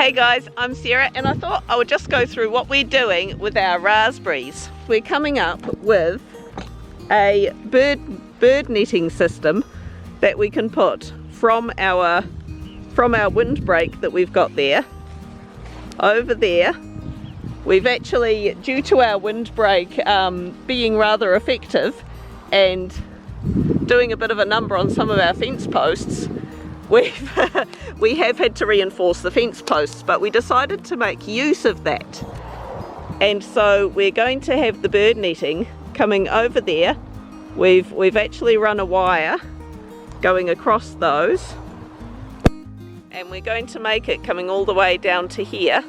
Hey guys, I'm Sarah and I thought I would just go through what we're doing with our raspberries. We're coming up with a bird netting system that we can put from our windbreak that we've got there over there. We've actually, due to our windbreak being rather effective and doing a bit of a number on some of our fence posts, we have had to reinforce the fence posts, but we decided to make use of that. And so we're going to have the bird netting coming over there. We've actually run a wire going across those, and we're going to make it coming all the way down to here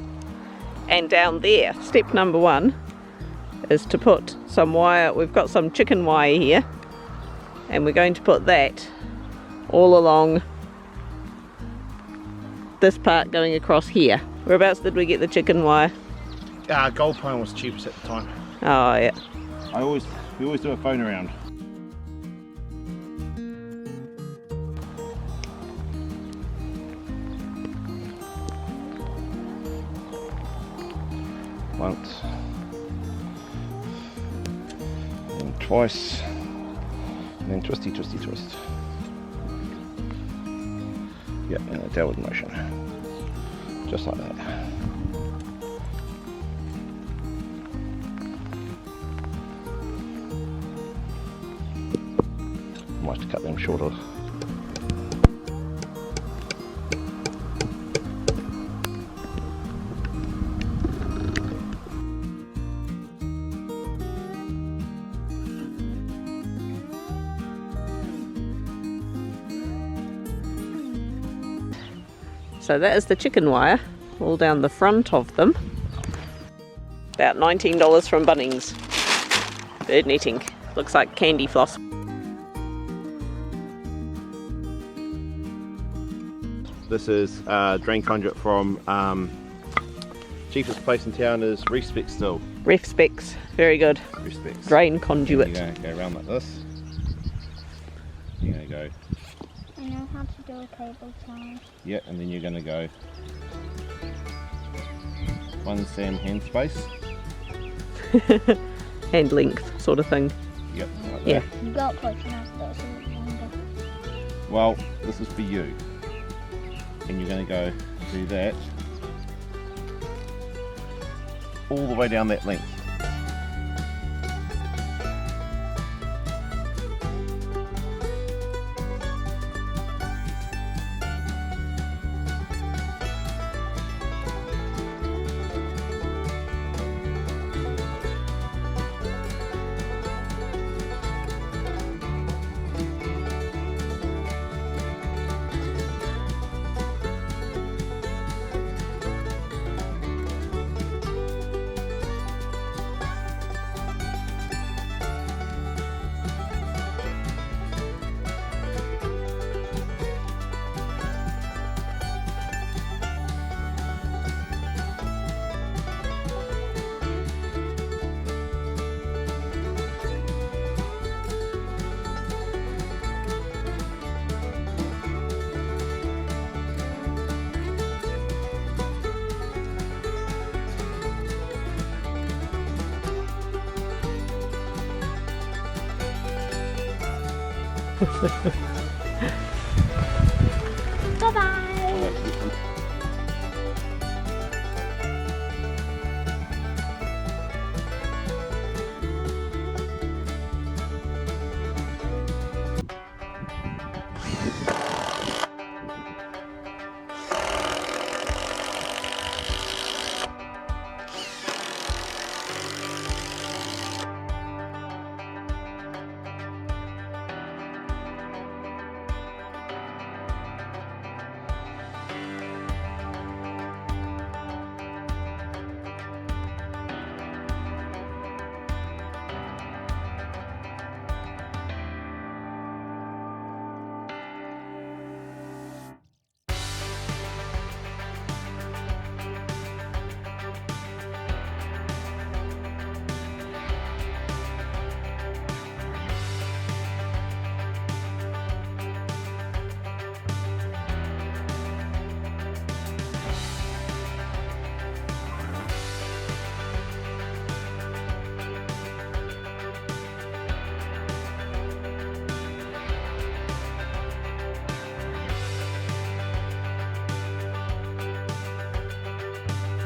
and down there. Step number one is to put some wire. We've got some chicken wire here, and we're going to put that all along this part going across here. Whereabouts did we get the chicken wire? Gold phone was cheapest at the time. Oh yeah. We always do a phone around. Once, and twice, and then twisty, twisty, twist. Yeah, in a downward motion, just like that. Might have to cut them shorter. So that is the chicken wire, all down the front of them. About $19 from Bunnings. Bird netting. Looks like candy floss. This is drain conduit from cheapest place in town is Reef still. Ref specs, very good. Reef Drain conduit. You're going to go around like this. You're going to go. I know how to do a cable tie. Yeah, and then you're going to go 1 cm hand space. Hand length sort of thing. Yep, like Yeah. that. You got close enough, that's a bit longer. Well, this is for you. And you're going to go do that all the way down that length. Bye-bye!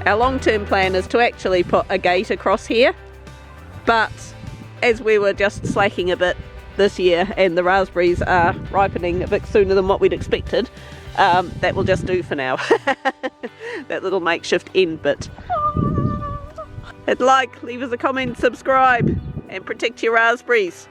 Our long-term plan is to actually put a gate across here, but as we were just slacking a bit this year and the raspberries are ripening a bit sooner than what we'd expected, that will just do for now. That little makeshift end bit. Hit like, leave us a comment, subscribe, and protect your raspberries.